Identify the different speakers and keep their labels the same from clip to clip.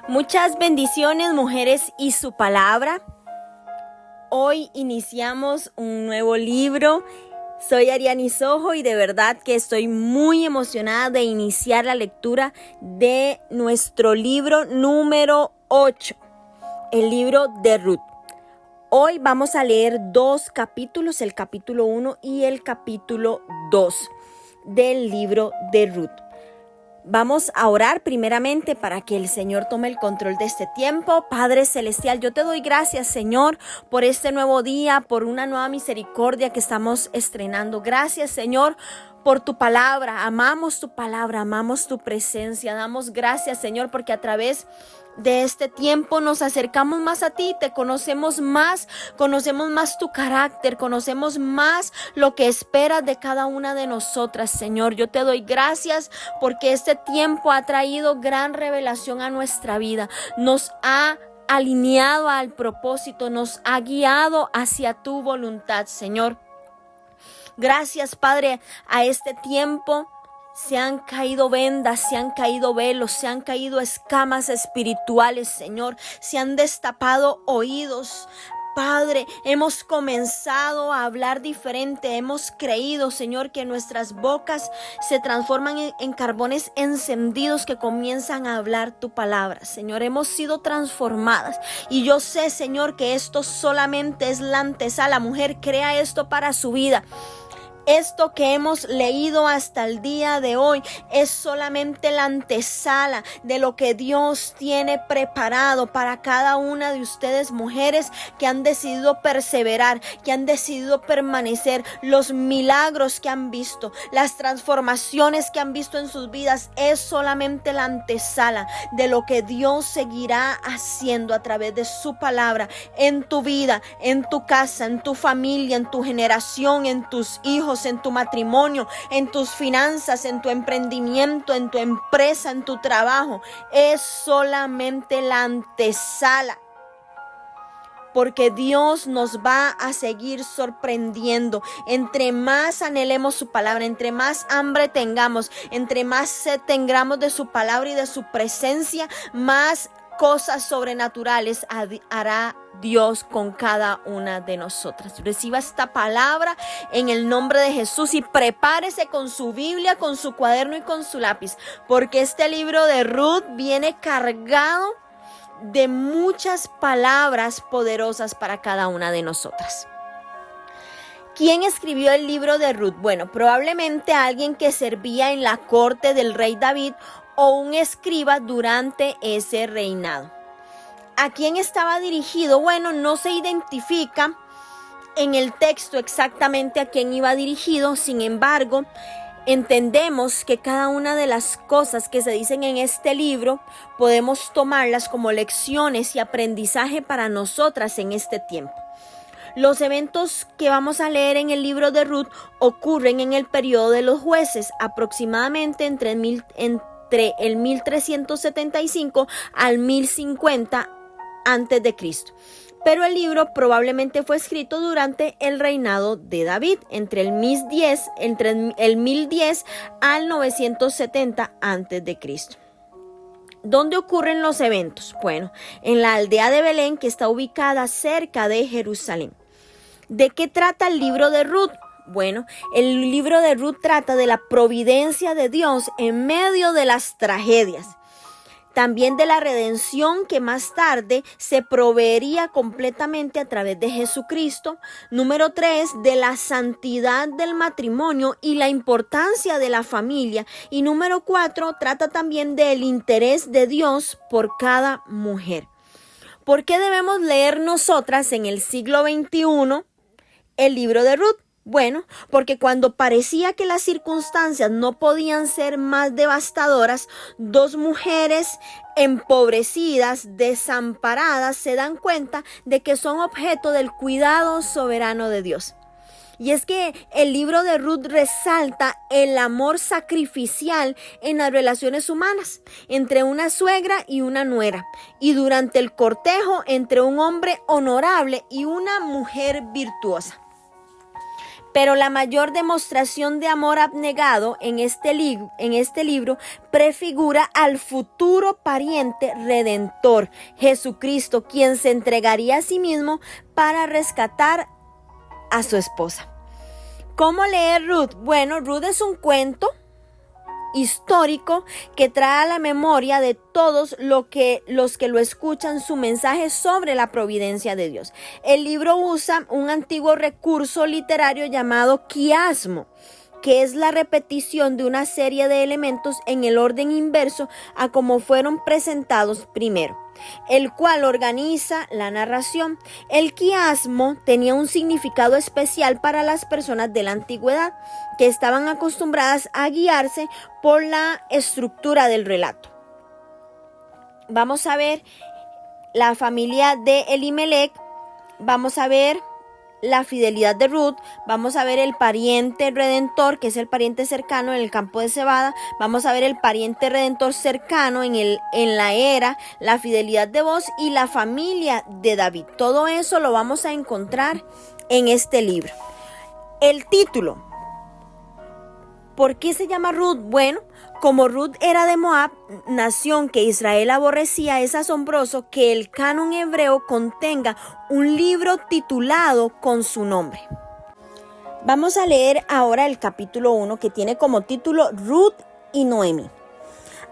Speaker 1: Muchas bendiciones, mujeres y su palabra. Hoy iniciamos un nuevo libro. Soy Ariani Sojo y de verdad que estoy muy emocionada de iniciar la lectura de nuestro libro número 8, el libro de Ruth. Hoy vamos a leer 2 capítulos, el capítulo 1 y el capítulo 2 del libro de Ruth. Vamos a orar primeramente para que el Señor tome el control de este tiempo. Padre Celestial, yo te doy gracias, Señor, por este nuevo día, por una nueva misericordia que estamos estrenando. Gracias, Señor, por tu palabra. Amamos tu palabra, amamos tu presencia. Damos gracias, Señor, porque a través de este tiempo nos acercamos más a ti, te conocemos más tu carácter, conocemos más lo que esperas de cada una de nosotras, Señor. Yo te doy gracias porque este tiempo ha traído gran revelación a nuestra vida, nos ha alineado al propósito, nos ha guiado hacia tu voluntad, Señor. Gracias, Padre, a este tiempo. Se han caído vendas, se han caído velos, se han caído escamas espirituales, Señor. Se han destapado oídos. Padre, hemos comenzado a hablar diferente. Hemos creído, Señor, que nuestras bocas se transforman en carbones encendidos que comienzan a hablar tu palabra. Señor, hemos sido transformadas. Y yo sé, Señor, que esto solamente es la antesala. Mujer, crea esto para su vida. Esto que hemos leído hasta el día de hoy es solamente la antesala de lo que Dios tiene preparado para cada una de ustedes, mujeres que han decidido perseverar, que han decidido permanecer. Los milagros que han visto, las transformaciones que han visto en sus vidas es solamente la antesala de lo que Dios seguirá haciendo a través de su palabra en tu vida, en tu casa, en tu familia, en tu generación, en tus hijos, en tu matrimonio, en tus finanzas, en tu emprendimiento, en tu empresa, en tu trabajo. Es solamente la antesala. Porque Dios nos va a seguir sorprendiendo. Entre más anhelemos su palabra, entre más hambre tengamos, entre más sed tengamos de su palabra y de su presencia, más cosas sobrenaturales hará Dios con cada una de nosotras. Reciba esta palabra en el nombre de Jesús y prepárese con su Biblia, con su cuaderno y con su lápiz, porque este libro de Ruth viene cargado de muchas palabras poderosas para cada una de nosotras. ¿Quién escribió el libro de Ruth? Bueno, probablemente alguien que servía en la corte del rey David o un escriba durante ese reinado. ¿A quién estaba dirigido? Bueno, no se identifica en el texto exactamente a quién iba dirigido. Sin embargo, entendemos que cada una de las cosas que se dicen en este libro podemos tomarlas como lecciones y aprendizaje para nosotras en este tiempo. Los eventos que vamos a leer en el libro de Ruth ocurren en el periodo de los jueces, aproximadamente entre el 1375 al 1050 antes de Cristo. Pero el libro probablemente fue escrito durante el reinado de David, entre el 1010 al 970 antes de Cristo. ¿Dónde ocurren los eventos? Bueno, en la aldea de Belén, que está ubicada cerca de Jerusalén. ¿De qué trata el libro de Ruth? Bueno, el libro de Ruth trata de la providencia de Dios en medio de las tragedias. También de la redención que más tarde se proveería completamente a través de Jesucristo. Número 3, de la santidad del matrimonio y la importancia de la familia. Y número 4, trata también del interés de Dios por cada mujer. ¿Por qué debemos leer nosotras en el siglo XXI el libro de Ruth? Bueno, porque cuando parecía que las circunstancias no podían ser más devastadoras, dos mujeres empobrecidas, desamparadas, se dan cuenta de que son objeto del cuidado soberano de Dios. Y es que el libro de Ruth resalta el amor sacrificial en las relaciones humanas, entre una suegra y una nuera, y durante el cortejo entre un hombre honorable y una mujer virtuosa. Pero la mayor demostración de amor abnegado en este libro prefigura al futuro pariente redentor, Jesucristo, quien se entregaría a sí mismo para rescatar a su esposa. ¿Cómo leer Ruth? Bueno, Ruth es un cuento histórico que trae a la memoria de todos los que lo escuchan su mensaje sobre la providencia de Dios. El libro usa un antiguo recurso literario llamado quiasmo, que es la repetición de una serie de elementos en el orden inverso a como fueron presentados primero, el cual organiza la narración. El quiasmo tenía un significado especial para las personas de la antigüedad, que estaban acostumbradas a guiarse por la estructura del relato. Vamos a ver la familia de Elimelech, vamos a ver la fidelidad de Ruth, vamos a ver el pariente redentor, que es el pariente cercano en el campo de cebada, vamos a ver el pariente redentor cercano en la era, la fidelidad de Booz y la familia de David. Todo eso lo vamos a encontrar en este libro. El título. ¿Por qué se llama Ruth? Bueno, como Ruth era de Moab, nación que Israel aborrecía, es asombroso que el canon hebreo contenga un libro titulado con su nombre. Vamos a leer ahora el capítulo 1, que tiene como título Ruth y Noemi.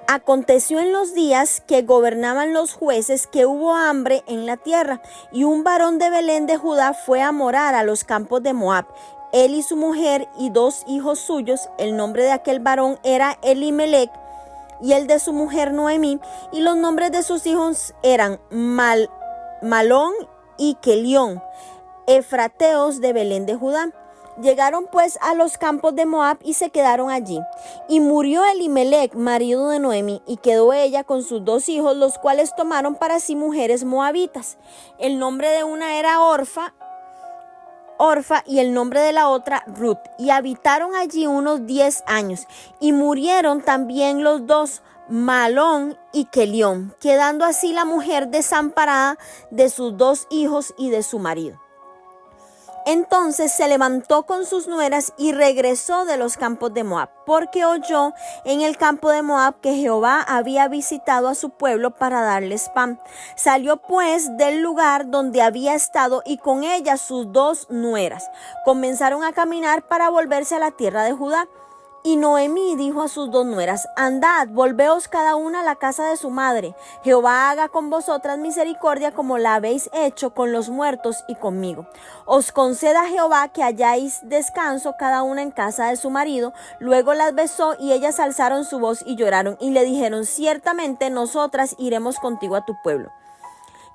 Speaker 1: Aconteció en los días que gobernaban los jueces que hubo hambre en la tierra, y un varón de Belén de Judá fue a morar a los campos de Moab. Él y su mujer y 2 hijos suyos. El nombre de aquel varón era Elimelech y el de su mujer Noemí, y los nombres de sus hijos eran Malón y Kelión, efrateos de Belén de Judá. Llegaron pues a los campos de Moab y se quedaron allí. Y murió Elimelech, marido de Noemi, y quedó ella con sus 2 hijos, los cuales tomaron para sí mujeres moabitas. El nombre de una era Orfa, y el nombre de la otra Ruth, y habitaron allí unos 10 años, y murieron también los 2, Malón y Kelión, quedando así la mujer desamparada de sus 2 hijos y de su marido. Entonces se levantó con sus nueras y regresó de los campos de Moab, porque oyó en el campo de Moab que Jehová había visitado a su pueblo para darles pan. Salió pues del lugar donde había estado y con ella sus 2 nueras. Comenzaron a caminar para volverse a la tierra de Judá. Y Noemí dijo a sus 2 nueras: andad, volveos cada una a la casa de su madre. Jehová haga con vosotras misericordia como la habéis hecho con los muertos y conmigo. Os conceda Jehová que hayáis descanso cada una en casa de su marido. Luego las besó y ellas alzaron su voz y lloraron y le dijeron: ciertamente nosotras iremos contigo a tu pueblo.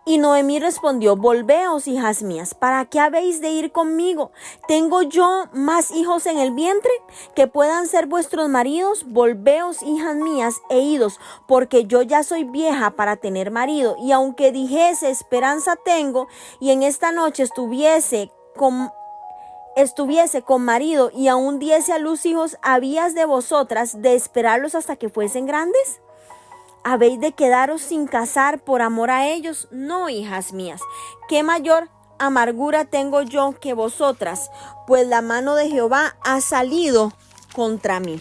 Speaker 1: Y Noemí respondió: volveos, hijas mías, ¿para qué habéis de ir conmigo? ¿Tengo yo más hijos en el vientre que puedan ser vuestros maridos? Volveos, hijas mías, e idos, porque yo ya soy vieja para tener marido. Y aunque dijese: esperanza tengo, y en esta noche estuviese con marido, y aún diese a luz hijos, ¿habías de vosotras de esperarlos hasta que fuesen grandes? ¿Habéis de quedaros sin casar por amor a ellos? No, hijas mías, ¿qué mayor amargura tengo yo que vosotras? Pues la mano de Jehová ha salido contra mí.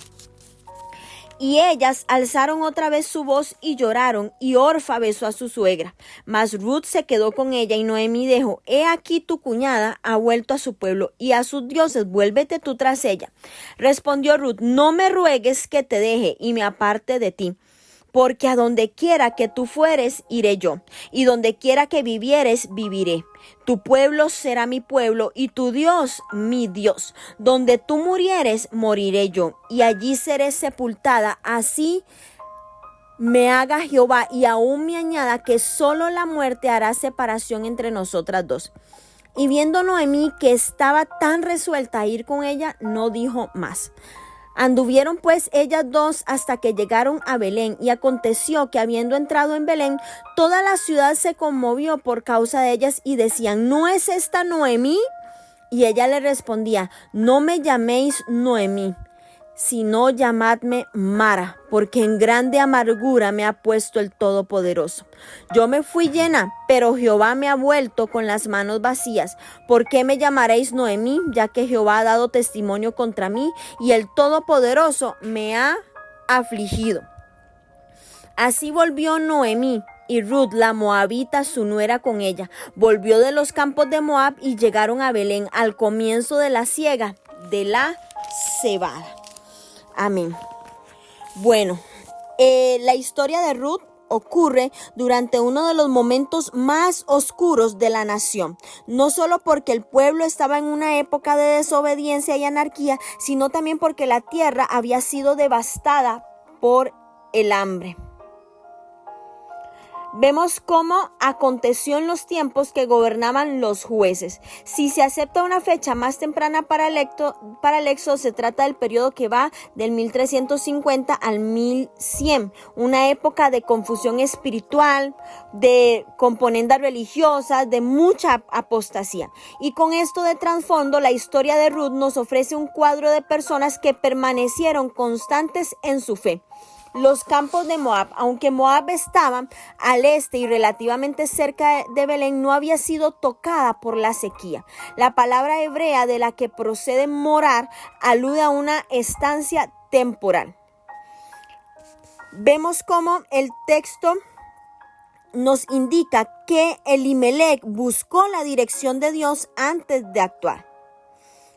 Speaker 1: Y ellas alzaron otra vez su voz y lloraron, y Orfa besó a su suegra. Mas Ruth se quedó con ella, y Noemí dijo: he aquí tu cuñada ha vuelto a su pueblo y a sus dioses, vuélvete tú tras ella. Respondió Ruth: no me ruegues que te deje y me aparte de ti. Porque a donde quiera que tú fueres, iré yo, y donde quiera que vivieres, viviré. Tu pueblo será mi pueblo, y tu Dios mi Dios. Donde tú murieres, moriré yo, y allí seré sepultada. Así me haga Jehová, y aún me añada que solo la muerte hará separación entre nosotras 2. Y viendo Noemí que estaba tan resuelta a ir con ella, no dijo más. Anduvieron pues ellas 2 hasta que llegaron a Belén, y aconteció que habiendo entrado en Belén, toda la ciudad se conmovió por causa de ellas y decían: ¿no es esta Noemí? Y ella le respondía: no me llaméis Noemí, sino llamadme Mara, porque en grande amargura me ha puesto el Todopoderoso. Yo me fui llena, pero Jehová me ha vuelto con las manos vacías. ¿Por qué me llamaréis Noemí? Ya que Jehová ha dado testimonio contra mí y el Todopoderoso me ha afligido. Así volvió Noemí y Ruth la moabita, su nuera, con ella. Volvió de los campos de Moab y llegaron a Belén al comienzo de la siega de la cebada. Amén. Bueno, la historia de Ruth ocurre durante uno de los momentos más oscuros de la nación, no solo porque el pueblo estaba en una época de desobediencia y anarquía, sino también porque la tierra había sido devastada por el hambre. Vemos cómo aconteció en los tiempos que gobernaban los jueces. Si se acepta una fecha más temprana para el éxodo, se trata del periodo que va del 1350 al 1100, una época de confusión espiritual, de componendas religiosas, de mucha apostasía. Y con esto de trasfondo, la historia de Ruth nos ofrece un cuadro de personas que permanecieron constantes en su fe. Los campos de Moab, aunque Moab estaba al este y relativamente cerca de Belén, no había sido tocada por la sequía. La palabra hebrea de la que procede morar alude a una estancia temporal. Vemos cómo el texto nos indica que Elimelec buscó la dirección de Dios antes de actuar.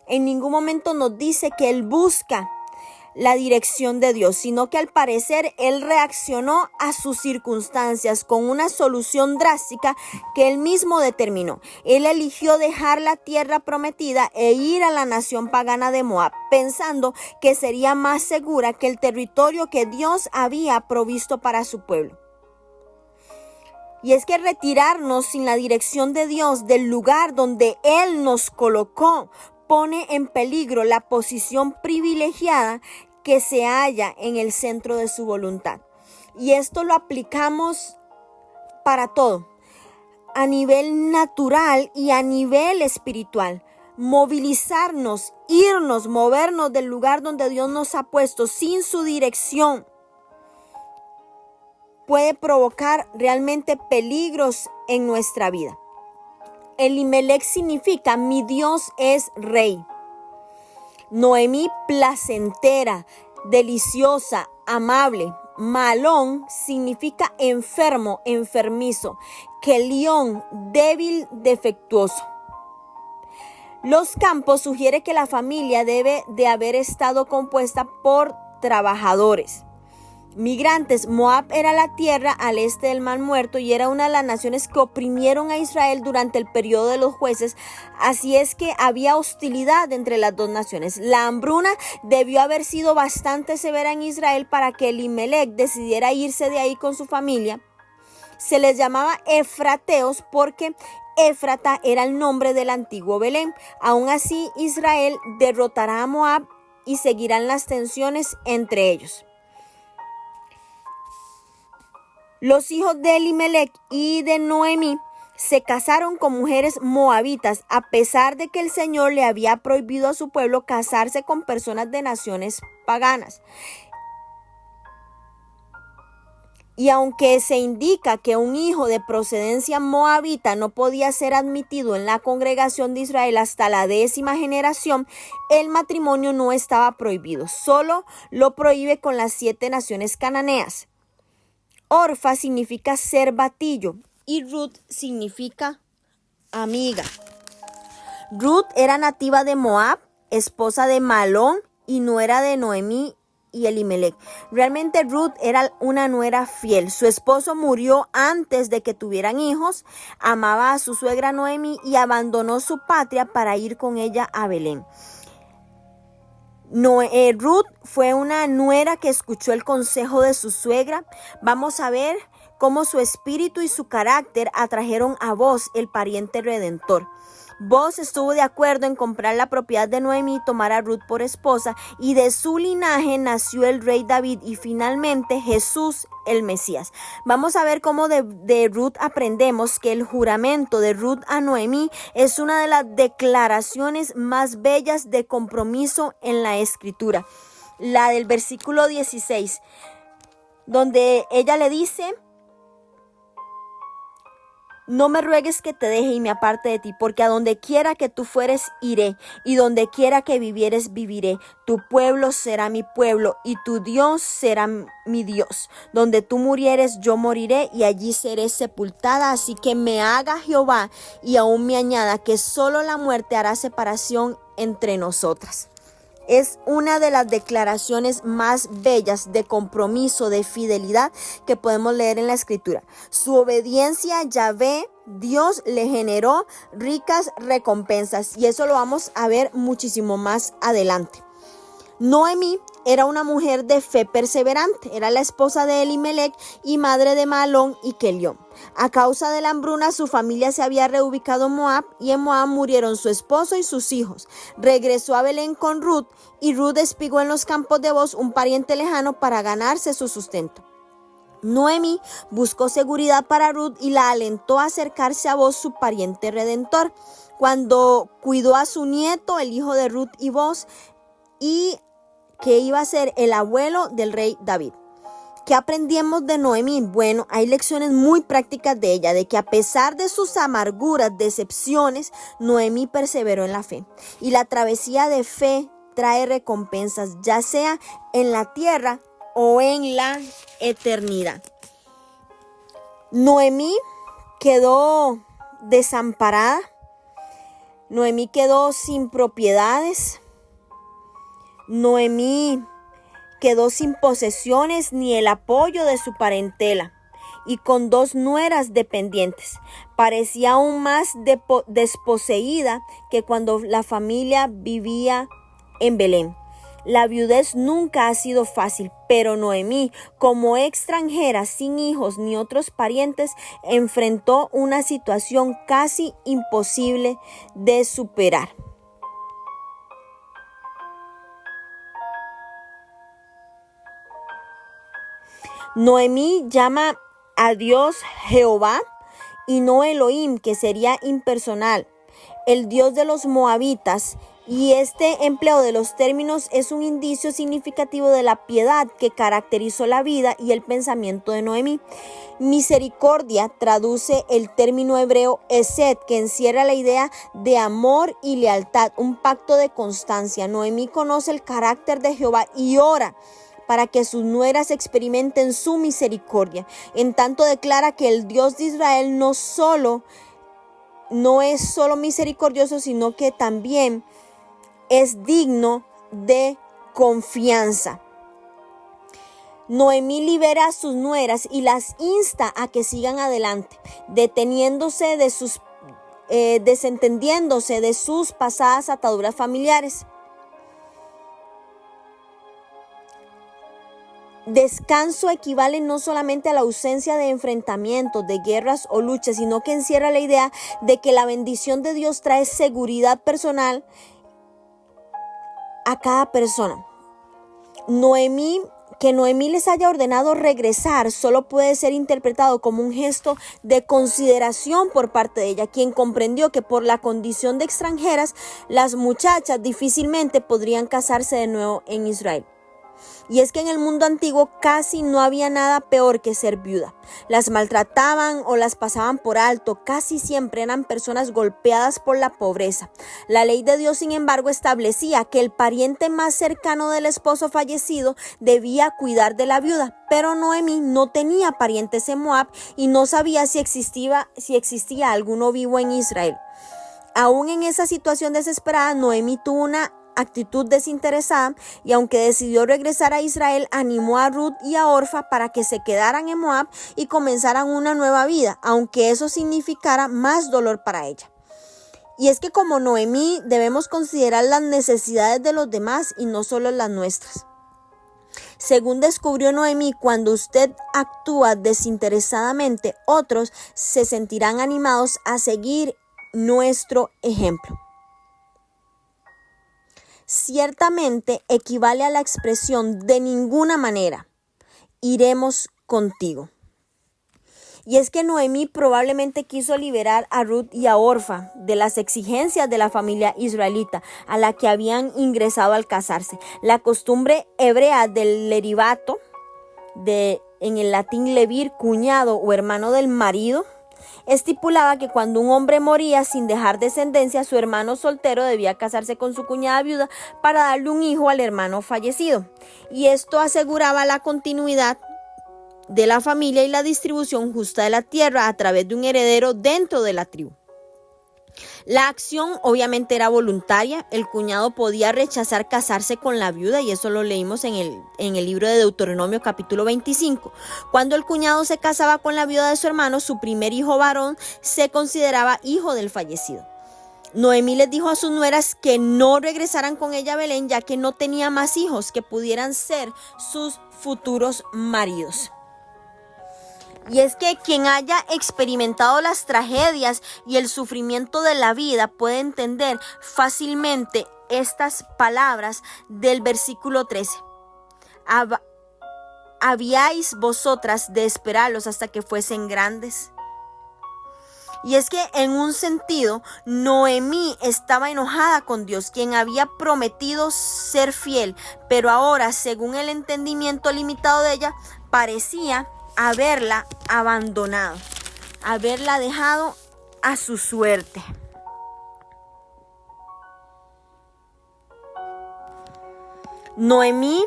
Speaker 1: En ningún momento nos dice que él busca la dirección de Dios, sino que al parecer él reaccionó a sus circunstancias con una solución drástica que él mismo determinó. Él eligió dejar la tierra prometida e ir a la nación pagana de Moab, pensando que sería más segura que el territorio que Dios había provisto para su pueblo. Y es que retirarnos sin la dirección de Dios del lugar donde Él nos colocó pone en peligro la posición privilegiada que se halla en el centro de su voluntad. Y esto lo aplicamos para todo, a nivel natural y a nivel espiritual. Movilizarnos, irnos, movernos del lugar donde Dios nos ha puesto sin su dirección puede provocar realmente peligros en nuestra vida. Elimelec significa mi Dios es rey. Noemí, placentera, deliciosa, amable. Malón significa enfermo, enfermizo. Kelión, débil, defectuoso. Los campos sugiere que la familia debe de haber estado compuesta por trabajadores, migrantes. Moab era la tierra al este del Mar Muerto y era una de las naciones que oprimieron a Israel durante el periodo de los jueces. Así es que había hostilidad entre las dos naciones. La hambruna debió haber sido bastante severa en Israel para que Elimelec decidiera irse de ahí con su familia. Se les llamaba efrateos porque Éfrata era el nombre del antiguo Belén. Aún así, Israel derrotará a Moab y seguirán las tensiones entre ellos. Los hijos de Elimelec y de Noemí se casaron con mujeres moabitas, a pesar de que el Señor le había prohibido a su pueblo casarse con personas de naciones paganas. Y aunque se indica que un hijo de procedencia moabita no podía ser admitido en la congregación de Israel hasta la 10ª generación, el matrimonio no estaba prohibido, solo lo prohíbe con las 7 naciones cananeas. Orfa significa ser batillo y Ruth significa amiga. Ruth era nativa de Moab, esposa de Malón y nuera de Noemí y Elimelec. Realmente Ruth era una nuera fiel. Su esposo murió antes de que tuvieran hijos, amaba a su suegra Noemí y abandonó su patria para ir con ella a Belén. Ruth fue una nuera que escuchó el consejo de su suegra. Vamos a ver cómo su espíritu y su carácter atrajeron a Boaz, el pariente redentor. Boaz estuvo de acuerdo en comprar la propiedad de Noemí y tomar a Ruth por esposa, y de su linaje nació el rey David y finalmente Jesús, el Mesías. Vamos a ver cómo de Ruth aprendemos que el juramento de Ruth a Noemí es una de las declaraciones más bellas de compromiso en la Escritura. la del versículo 16, donde ella le dice: no me ruegues que te deje y me aparte de ti, porque a donde quiera que tú fueres, iré, y donde quiera que vivieres, viviré. Tu pueblo será mi pueblo, y tu Dios será mi Dios. Donde tú murieres, yo moriré, y allí seré sepultada. Así que me haga Jehová, y aún me añada, que solo la muerte hará separación entre nosotras. Es una de las declaraciones más bellas de compromiso, de fidelidad que podemos leer en la Escritura. Su obediencia a Yahvé, Dios, le generó ricas recompensas, y eso lo vamos a ver muchísimo más adelante. Noemí era una mujer de fe perseverante, era la esposa de Elimelech y madre de Mahlón y Kelión. A causa de la hambruna, su familia se había reubicado en Moab, y en Moab murieron su esposo y sus hijos. Regresó a Belén con Ruth, y Ruth espigó en los campos de Booz, un pariente lejano, para ganarse su sustento. Noemí buscó seguridad para Ruth y la alentó a acercarse a Booz, su pariente redentor, cuando cuidó a su nieto, el hijo de Ruth y Booz, y que iba a ser el abuelo del rey David. ¿Qué aprendimos de Noemí? Bueno, hay lecciones muy prácticas de ella, de que a pesar de sus amarguras, decepciones, Noemí perseveró en la fe. Y la travesía de fe trae recompensas, ya sea en la tierra o en la eternidad. Noemí quedó desamparada. Noemí quedó sin propiedades. Noemí quedó sin posesiones ni el apoyo de su parentela, y con 2 nueras dependientes. Parecía aún más desposeída que cuando la familia vivía en Belén. La viudez nunca ha sido fácil, pero Noemí, como extranjera, sin hijos ni otros parientes, enfrentó una situación casi imposible de superar. Noemí llama a Dios Jehová y no Elohim, que sería impersonal, el Dios de los moabitas, y este empleo de los términos es un indicio significativo de la piedad que caracterizó la vida y el pensamiento de Noemí. Misericordia traduce el término hebreo esed, que encierra la idea de amor y lealtad, un pacto de constancia. Noemí conoce el carácter de Jehová y ora para que sus nueras experimenten su misericordia. En tanto declara que el Dios de Israel no es solo misericordioso, sino que también es digno de confianza. Noemí libera a sus nueras y las insta a que sigan adelante, desentendiéndose de sus pasadas ataduras familiares. Descanso equivale no solamente a la ausencia de enfrentamientos, de guerras o luchas, sino que encierra la idea de que la bendición de Dios trae seguridad personal a cada persona. Que Noemí les haya ordenado regresar solo puede ser interpretado como un gesto de consideración por parte de ella, quien comprendió que por la condición de extranjeras, las muchachas difícilmente podrían casarse de nuevo en Israel. Y es que en el mundo antiguo casi no había nada peor que ser viuda. Las maltrataban o las pasaban por alto. Casi siempre eran personas golpeadas por la pobreza. La ley de Dios, sin embargo, establecía que el pariente más cercano del esposo fallecido debía cuidar de la viuda. Pero Noemí no tenía parientes en Moab y no sabía si existía alguno vivo en Israel. Aún en esa situación desesperada, Noemí tuvo una actitud desinteresada, y aunque decidió regresar a Israel, animó a Ruth y a Orfa para que se quedaran en Moab y comenzaran una nueva vida, aunque eso significara más dolor para ella. Y es que como Noemí debemos considerar las necesidades de los demás y no solo las nuestras. Según descubrió Noemí, cuando usted actúa desinteresadamente, otros se sentirán animados a seguir nuestro ejemplo. Ciertamente equivale a la expresión de ninguna manera, iremos contigo. Y es que Noemí probablemente quiso liberar a Ruth y a Orfa de las exigencias de la familia israelita a la que habían ingresado al casarse. La costumbre hebrea del leribato, en el latín levir, cuñado o hermano del marido, estipulaba que cuando un hombre moría sin dejar descendencia, su hermano soltero debía casarse con su cuñada viuda para darle un hijo al hermano fallecido. Y esto aseguraba la continuidad de la familia y la distribución justa de la tierra a través de un heredero dentro de la tribu. La acción obviamente era voluntaria. El cuñado podía rechazar casarse con la viuda, y eso lo leímos en el libro de Deuteronomio capítulo 25. Cuando el cuñado se casaba con la viuda de su hermano, su primer hijo varón se consideraba hijo del fallecido. Noemí les dijo a sus nueras que no regresaran con ella a Belén, ya que no tenía más hijos que pudieran ser sus futuros maridos. Y es que quien haya experimentado las tragedias y el sufrimiento de la vida puede entender fácilmente estas palabras del versículo 13. ¿Habíais vosotras de esperarlos hasta que fuesen grandes? Y es que en un sentido, Noemí estaba enojada con Dios, quien había prometido ser fiel, pero ahora, según el entendimiento limitado de ella, parecía haberla abandonado, haberla dejado a su suerte. Noemí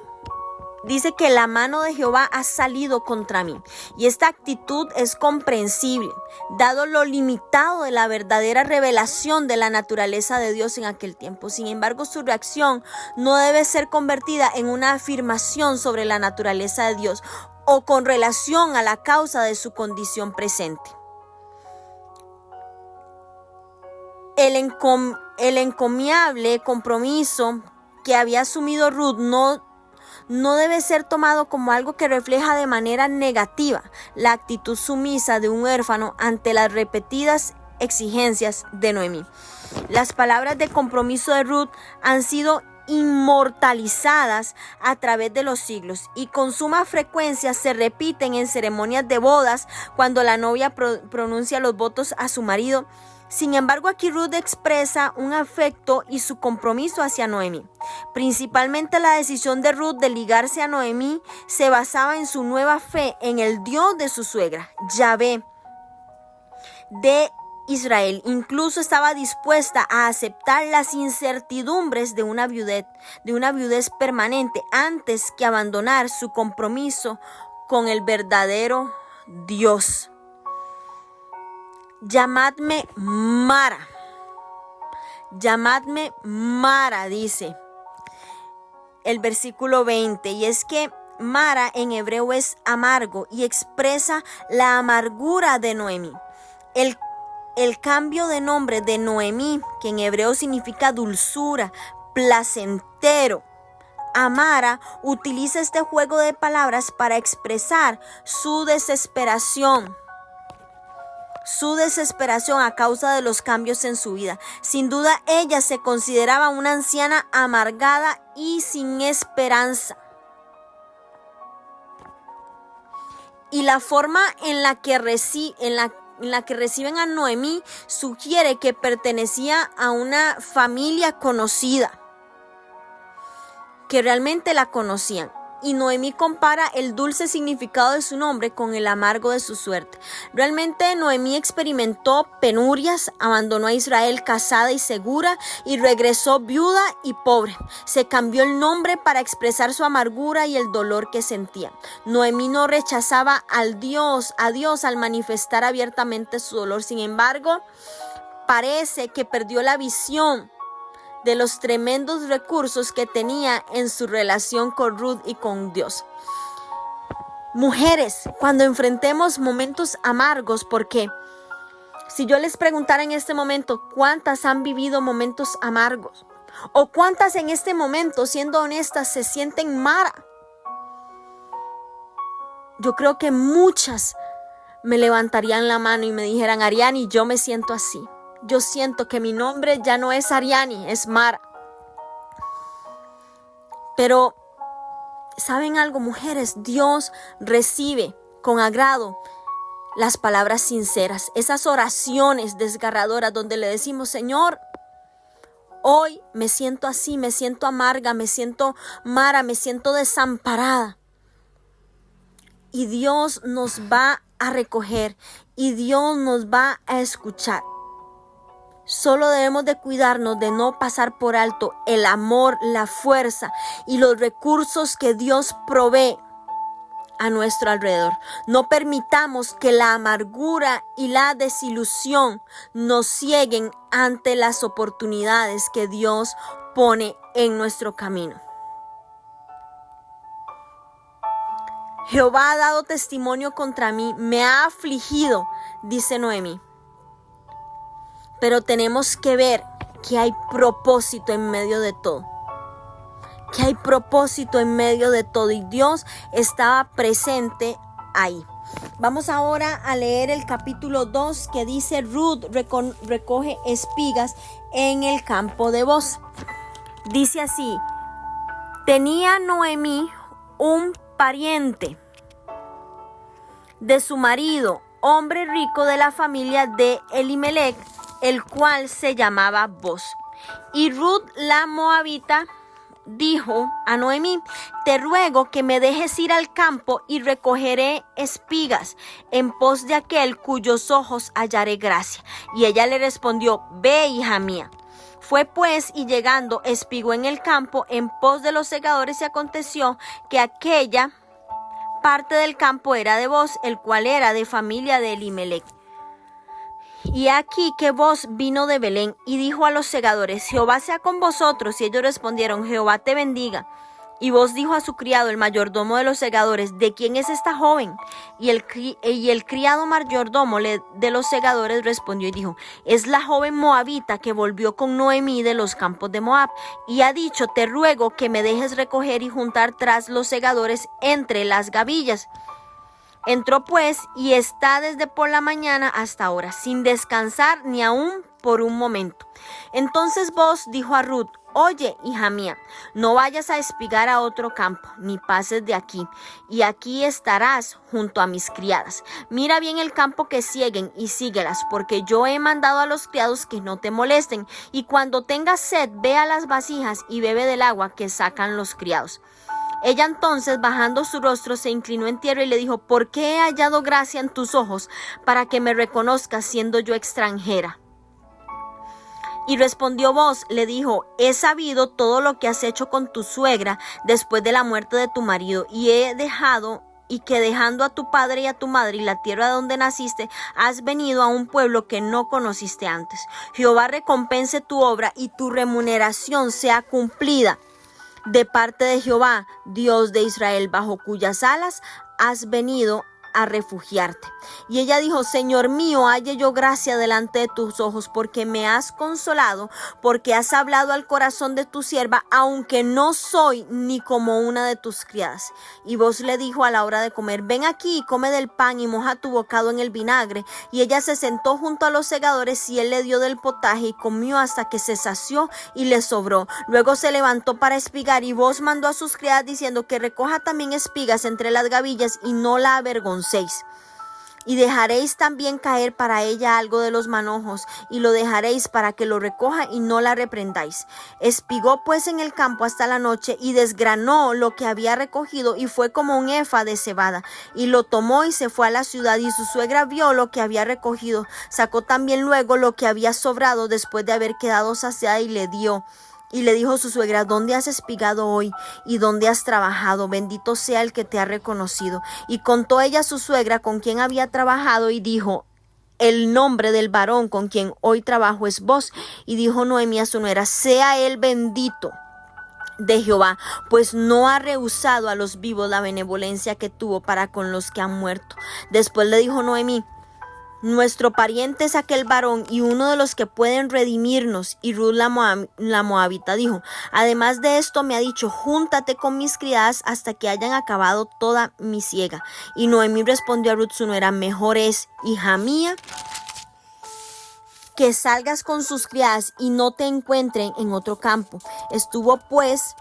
Speaker 1: dice que la mano de Jehová ha salido contra mí, y esta actitud es comprensible, dado lo limitado de la verdadera revelación de la naturaleza de Dios en aquel tiempo. Sin embargo, su reacción no debe ser convertida en una afirmación sobre la naturaleza de Dios o con relación a la causa de su condición presente. El encomiable compromiso que había asumido Ruth no debe ser tomado como algo que refleja de manera negativa la actitud sumisa de un huérfano ante las repetidas exigencias de Noemí. Las palabras de compromiso de Ruth han sido inmortalizadas a través de los siglos y con suma frecuencia se repiten en ceremonias de bodas cuando la novia pronuncia los votos a su marido. Sin embargo, aquí Ruth expresa un afecto y su compromiso hacia Noemí. Principalmente la decisión de Ruth de ligarse a Noemí se basaba en su nueva fe en el Dios de su suegra, Yahvé de Israel. Incluso estaba dispuesta a aceptar las incertidumbres de una viudez permanente antes que abandonar su compromiso con el verdadero Dios. Llamadme Mara, dice el versículo 20, y es que Mara en hebreo es amargo y expresa la amargura de Noemí. El cambio de nombre de Noemí, que en hebreo significa dulzura, placentero, a Mara, utiliza este juego de palabras para expresar su desesperación a causa de los cambios en su vida. Sin duda, ella se consideraba una anciana amargada y sin esperanza. Y la forma en la que reciben a Noemí sugiere que pertenecía a una familia conocida, que realmente la conocían. Y Noemí compara el dulce significado de su nombre con el amargo de su suerte. Realmente Noemí experimentó penurias, abandonó a Israel casada y segura y regresó viuda y pobre. Se cambió el nombre para expresar su amargura y el dolor que sentía. Noemí no rechazaba a Dios al manifestar abiertamente su dolor. Sin embargo, parece que perdió la visión de los tremendos recursos que tenía en su relación con Ruth y con Dios. Mujeres, cuando enfrentemos momentos amargos, porque si yo les preguntara en este momento, ¿cuántas han vivido momentos amargos? ¿O cuántas en este momento, siendo honestas, se sienten Mara? Yo creo que muchas me levantarían la mano y me dijeran, Ariani, yo me siento así. Yo siento que mi nombre ya no es Ariani, es Mara. Pero, ¿saben algo, mujeres? Dios recibe con agrado las palabras sinceras, esas oraciones desgarradoras donde le decimos, Señor, hoy me siento así, me siento amarga, me siento mara, me siento desamparada. Y Dios nos va a recoger y Dios nos va a escuchar. Solo debemos de cuidarnos de no pasar por alto el amor, la fuerza y los recursos que Dios provee a nuestro alrededor. No permitamos que la amargura y la desilusión nos cieguen ante las oportunidades que Dios pone en nuestro camino. Jehová ha dado testimonio contra mí, me ha afligido, dice Noemí. Pero tenemos que ver que hay propósito en medio de todo. Que hay propósito en medio de todo y Dios estaba presente ahí. Vamos ahora a leer el capítulo 2 que dice Ruth recoge espigas en el campo de Booz. Dice así: tenía Noemí un pariente de su marido, hombre rico de la familia de Elimelech, el cual se llamaba Booz. Y Ruth la moabita dijo a Noemí: te ruego que me dejes ir al campo y recogeré espigas en pos de aquel cuyos ojos hallaré gracia. Y ella le respondió: ve, hija mía. Fue pues, y llegando espigó en el campo en pos de los segadores, y aconteció que aquella parte del campo era de Booz, el cual era de familia de Elimelech. Y aquí que Booz vino de Belén y dijo a los segadores: Jehová sea con vosotros. Y ellos respondieron: Jehová te bendiga. Y Booz dijo a su criado, el mayordomo de los segadores: ¿de quién es esta joven? Y el criado mayordomo de los segadores respondió y dijo: es la joven moabita que volvió con Noemí de los campos de Moab, y ha dicho: te ruego que me dejes recoger y juntar tras los segadores entre las gavillas. Entró pues y está desde por la mañana hasta ahora, sin descansar ni aún por un momento. Entonces Booz dijo a Ruth: oye, hija mía, no vayas a espigar a otro campo, ni pases de aquí, y aquí estarás junto a mis criadas. Mira bien el campo que sieguen y síguelas, porque yo he mandado a los criados que no te molesten, y cuando tengas sed, ve a las vasijas y bebe del agua que sacan los criados. Ella entonces, bajando su rostro, se inclinó en tierra y le dijo: ¿por qué he hallado gracia en tus ojos para que me reconozcas siendo yo extranjera? Y respondió Booz, le dijo: he sabido todo lo que has hecho con tu suegra después de la muerte de tu marido, y que dejando a tu padre y a tu madre y la tierra donde naciste, has venido a un pueblo que no conociste antes. Jehová recompense tu obra y tu remuneración sea cumplida de parte de Jehová, Dios de Israel, bajo cuyas alas has venido a refugiarte. Y ella dijo: Señor mío, halle yo gracia delante de tus ojos, porque me has consolado, porque has hablado al corazón de tu sierva, aunque no soy ni como una de tus criadas. Y Booz le dijo a la hora de comer: ven aquí y come del pan y moja tu bocado en el vinagre. Y ella se sentó junto a los segadores, y él le dio del potaje y comió hasta que se sació y le sobró. Luego se levantó para espigar, y Booz mandó a sus criadas diciendo: que recoja también espigas entre las gavillas y no la avergoncéis. Y dejaréis también caer para ella algo de los manojos, y lo dejaréis para que lo recoja y no la reprendáis. Espigó pues en el campo hasta la noche, y desgranó lo que había recogido, y fue como un efa de cebada. Y lo tomó y se fue a la ciudad, y su suegra vio lo que había recogido. Sacó también luego lo que había sobrado después de haber quedado saciada, y le dio. Y le dijo su suegra: ¿dónde has espigado hoy? ¿Y dónde has trabajado? Bendito sea el que te ha reconocido. Y contó ella a su suegra con quien había trabajado, y dijo: el nombre del varón con quien hoy trabajo es Booz. Y dijo Noemí a su nuera: sea él bendito de Jehová, pues no ha rehusado a los vivos la benevolencia que tuvo para con los que han muerto. Después le dijo Noemí: nuestro pariente es aquel varón, y uno de los que pueden redimirnos. Y Ruth la moabita dijo: además de esto me ha dicho: júntate con mis criadas hasta que hayan acabado toda mi siega. Y Noemí respondió a Ruth su nuera: mejor es, hija mía, que salgas con sus criadas y no te encuentren en otro campo. Estuvo pues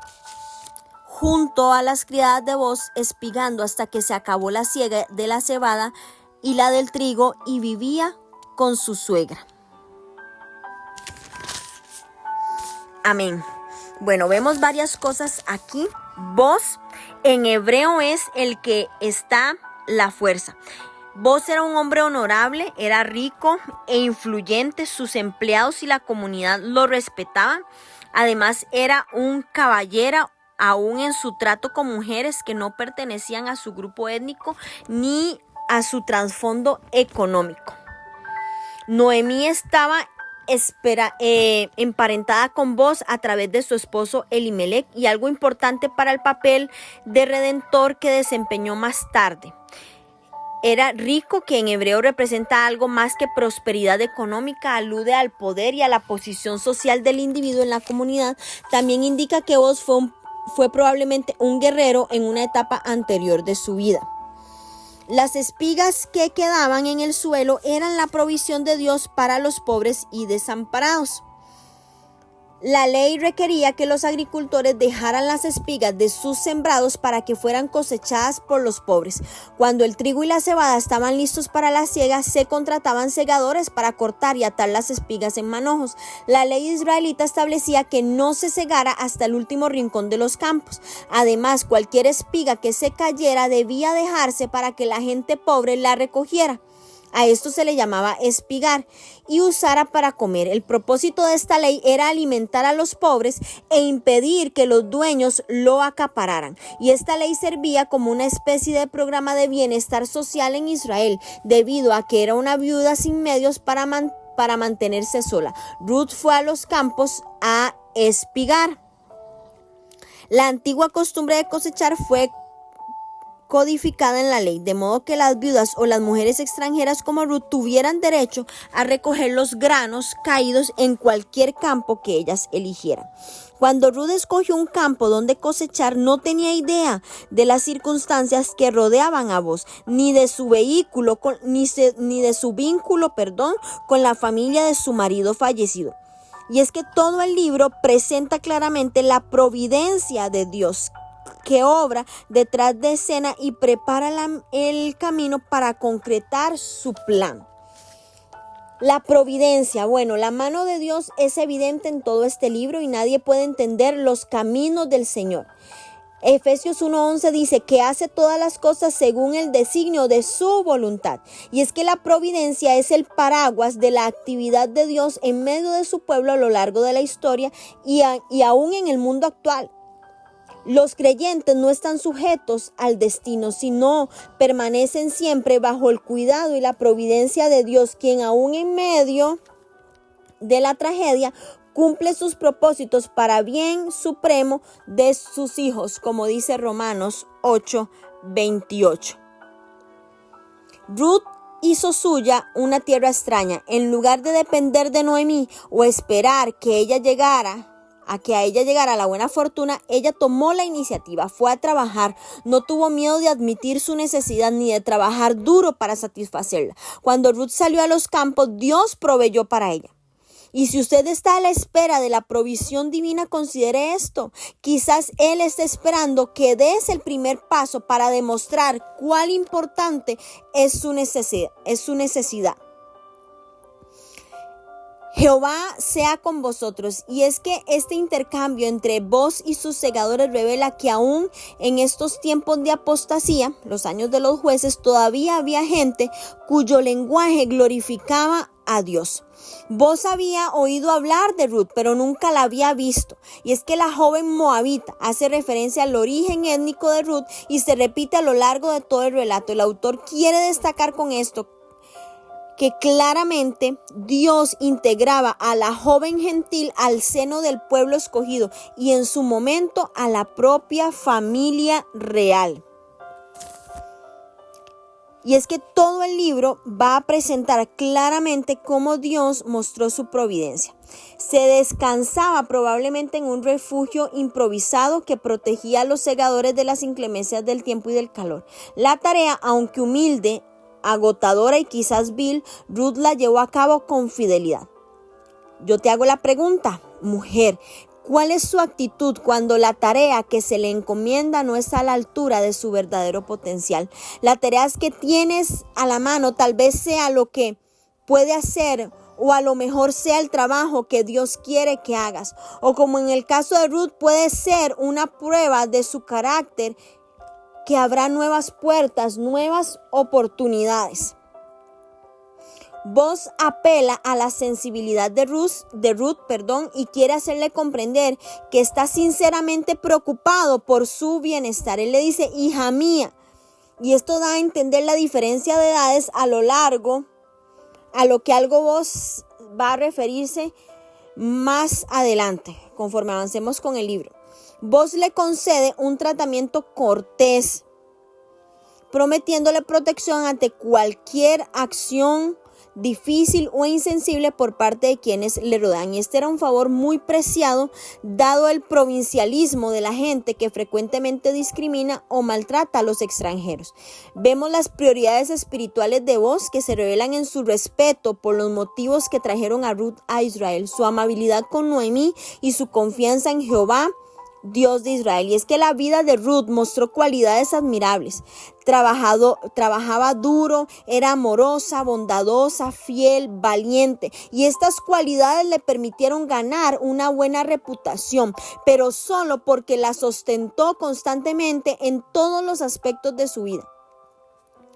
Speaker 1: junto a las criadas de Booz espigando hasta que se acabó la siega de la cebada, y la del trigo, y vivía con su suegra. Amén. Bueno, vemos varias cosas aquí. Boz en hebreo es el que está la fuerza. Boz era un hombre honorable, era rico e influyente, sus empleados y la comunidad lo respetaban. Además era un caballero, aún en su trato con mujeres que no pertenecían a su grupo étnico ni a su trasfondo económico. Noemí estaba emparentada con Boz a través de su esposo Elimelec, y algo importante para el papel de redentor que desempeñó más tarde. Era rico, que en hebreo representa algo más que prosperidad económica, alude al poder y a la posición social del individuo en la comunidad. También indica que Boz fue probablemente un guerrero en una etapa anterior de su vida. Las espigas que quedaban en el suelo eran la provisión de Dios para los pobres y desamparados. La ley requería que los agricultores dejaran las espigas de sus sembrados para que fueran cosechadas por los pobres. Cuando el trigo y la cebada estaban listos para la siega, se contrataban segadores para cortar y atar las espigas en manojos. La ley israelita establecía que no se segara hasta el último rincón de los campos. Además, cualquier espiga que se cayera debía dejarse para que la gente pobre la recogiera. A esto se le llamaba espigar y usara para comer. El propósito de esta ley era alimentar a los pobres e impedir que los dueños lo acapararan. Y esta ley servía como una especie de programa de bienestar social en Israel, debido a que era una viuda sin medios para mantenerse sola. Ruth fue a los campos a espigar. La antigua costumbre de cosechar fue codificada en la ley, de modo que las viudas o las mujeres extranjeras como Ruth tuvieran derecho a recoger los granos caídos en cualquier campo que ellas eligieran. Cuando Ruth escogió un campo donde cosechar, no tenía idea de las circunstancias que rodeaban a Boz, ni de su vínculo con la familia de su marido fallecido. Y es que todo el libro presenta claramente la providencia de Dios, que obra detrás de escena y prepara el camino para concretar su plan. La providencia, la mano de Dios es evidente en todo este libro y nadie puede entender los caminos del Señor. Efesios 1:11 dice que hace todas las cosas según el designio de su voluntad. Y es que la providencia es el paraguas de la actividad de Dios en medio de su pueblo a lo largo de la historia y aún en el mundo actual. Los creyentes no están sujetos al destino, sino permanecen siempre bajo el cuidado y la providencia de Dios, quien aún en medio de la tragedia cumple sus propósitos para bien supremo de sus hijos, como dice Romanos 8:28. Ruth hizo suya una tierra extraña. En lugar de depender de Noemí o esperar a que a ella llegara la buena fortuna, ella tomó la iniciativa, fue a trabajar, no tuvo miedo de admitir su necesidad ni de trabajar duro para satisfacerla. Cuando Ruth salió a los campos, Dios proveyó para ella. Y si usted está a la espera de la provisión divina, considere esto. Quizás Él esté esperando que des el primer paso para demostrar cuán importante es su necesidad. Jehová sea con vosotros. Y es que este intercambio entre Boz y sus segadores revela que aún en estos tiempos de apostasía, los años de los jueces, todavía había gente cuyo lenguaje glorificaba a Dios. Boz había oído hablar de Ruth, pero nunca la había visto. Y es que la joven moabita hace referencia al origen étnico de Ruth y se repite a lo largo de todo el relato. El autor quiere destacar con esto que claramente Dios integraba a la joven gentil al seno del pueblo escogido y en su momento a la propia familia real. Y es que todo el libro va a presentar claramente cómo Dios mostró su providencia. Se descansaba probablemente en un refugio improvisado que protegía a los segadores de las inclemencias del tiempo y del calor. La tarea, aunque humilde, agotadora y quizás vil, Ruth la llevó a cabo con fidelidad. Yo te hago la pregunta, mujer, ¿Cuál es su actitud cuando la tarea que se le encomienda no está a la altura de su verdadero potencial? Las tareas que tienes a la mano tal vez sea lo que puede hacer, o a lo mejor sea el trabajo que Dios quiere que hagas. O como en el caso de Ruth, puede ser una prueba de su carácter, que habrá nuevas puertas, nuevas oportunidades. Boaz apela a la sensibilidad de Ruth, y quiere hacerle comprender que está sinceramente preocupado por su bienestar. Él le dice, hija mía, y esto da a entender la diferencia de edades a lo largo, a lo que algo Boaz va a referirse más adelante, conforme avancemos con el libro. Boaz le concede un tratamiento cortés, prometiéndole protección ante cualquier acción difícil o insensible por parte de quienes le rodean. Y este era un favor muy preciado, dado el provincialismo de la gente que frecuentemente discrimina o maltrata a los extranjeros. Vemos las prioridades espirituales de Boaz que se revelan en su respeto por los motivos que trajeron a Ruth a Israel, su amabilidad con Noemí y su confianza en Jehová, Dios de Israel. Y es que la vida de Ruth mostró cualidades admirables. Trabajaba duro, era amorosa, bondadosa, fiel, valiente. Y estas cualidades le permitieron ganar una buena reputación, pero solo porque la sustentó constantemente en todos los aspectos de su vida.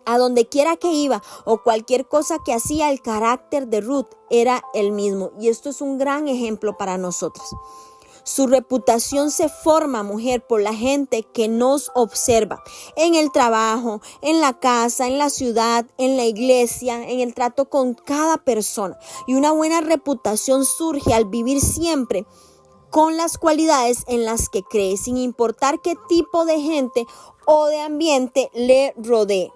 Speaker 1: A donde quiera que iba o cualquier cosa que hacía, el carácter de Ruth era el mismo. Y esto es un gran ejemplo para nosotros. Su reputación se forma, mujer, por la gente que nos observa en el trabajo, en la casa, en la ciudad, en la iglesia, en el trato con cada persona. Y una buena reputación surge al vivir siempre con las cualidades en las que cree, sin importar qué tipo de gente o de ambiente le rodee.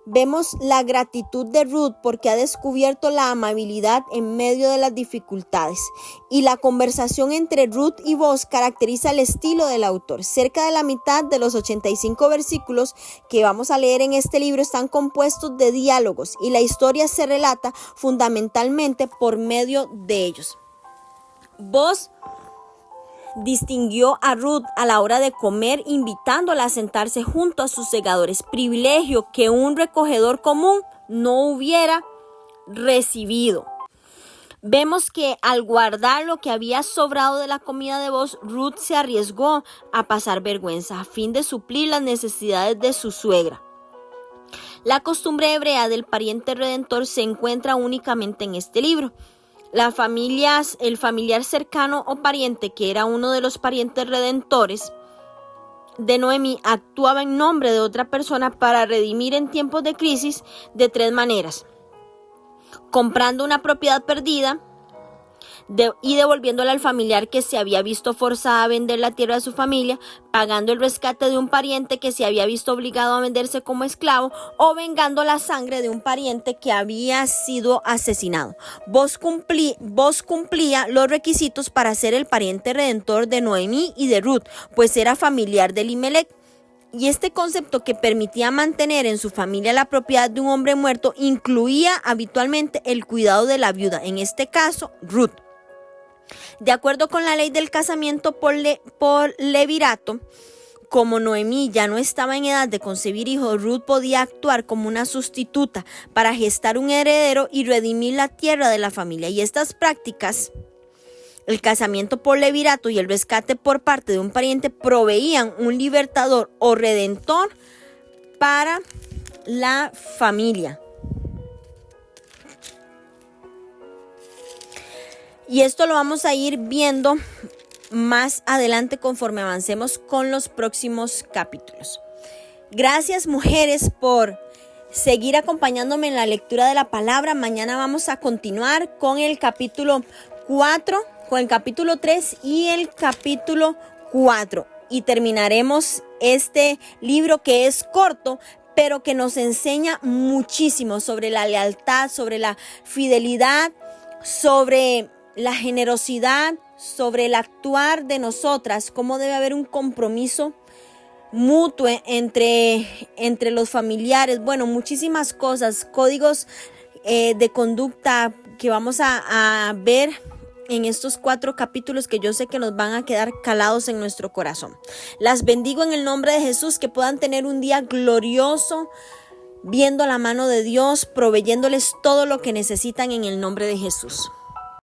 Speaker 1: Vemos la gratitud de Ruth porque ha descubierto la amabilidad en medio de las dificultades. Y la conversación entre Ruth y Boaz caracteriza el estilo del autor. Cerca de la mitad de los 85 versículos que vamos a leer en este libro están compuestos de diálogos y la historia se relata fundamentalmente por medio de ellos. Boaz distinguió a Ruth a la hora de comer, invitándola a sentarse junto a sus segadores, privilegio que un recogedor común no hubiera recibido. Vemos que al guardar lo que había sobrado de la comida de Boaz, Ruth se arriesgó a pasar vergüenza a fin de suplir las necesidades de su suegra. La costumbre hebrea del pariente redentor se encuentra únicamente en este libro. El familiar cercano o pariente, que era uno de los parientes redentores de Noemí, actuaba en nombre de otra persona para redimir en tiempos de crisis de tres maneras: comprando una propiedad perdida y devolviéndola al familiar que se había visto forzada a vender la tierra de su familia, pagando el rescate de un pariente que se había visto obligado a venderse como esclavo, o vengando la sangre de un pariente que había sido asesinado. Boaz cumplía los requisitos para ser el pariente redentor de Noemí y de Ruth, pues era familiar de Elimelech. Y este concepto, que permitía mantener en su familia la propiedad de un hombre muerto, incluía habitualmente el cuidado de la viuda, en este caso Ruth. De acuerdo con la ley del casamiento por levirato, como Noemí ya no estaba en edad de concebir hijos, Ruth podía actuar como una sustituta para gestar un heredero y redimir la tierra de la familia. Y estas prácticas, el casamiento por levirato y el rescate por parte de un pariente, proveían un libertador o redentor para la familia. Y esto lo vamos a ir viendo más adelante conforme avancemos con los próximos capítulos. Gracias, mujeres, por seguir acompañándome en la lectura de la palabra. Mañana vamos a continuar con el capítulo 4, con el capítulo 3 y el capítulo 4. Y terminaremos este libro, que es corto, pero que nos enseña muchísimo sobre la lealtad, sobre la fidelidad, sobre la generosidad, sobre el actuar de nosotras, cómo debe haber un compromiso mutuo entre los familiares. Bueno, muchísimas cosas, códigos de conducta que vamos a ver en estos 4 capítulos que yo sé que nos van a quedar calados en nuestro corazón. Las bendigo en el nombre de Jesús, que puedan tener un día glorioso, viendo la mano de Dios, proveyéndoles todo lo que necesitan en el nombre de Jesús.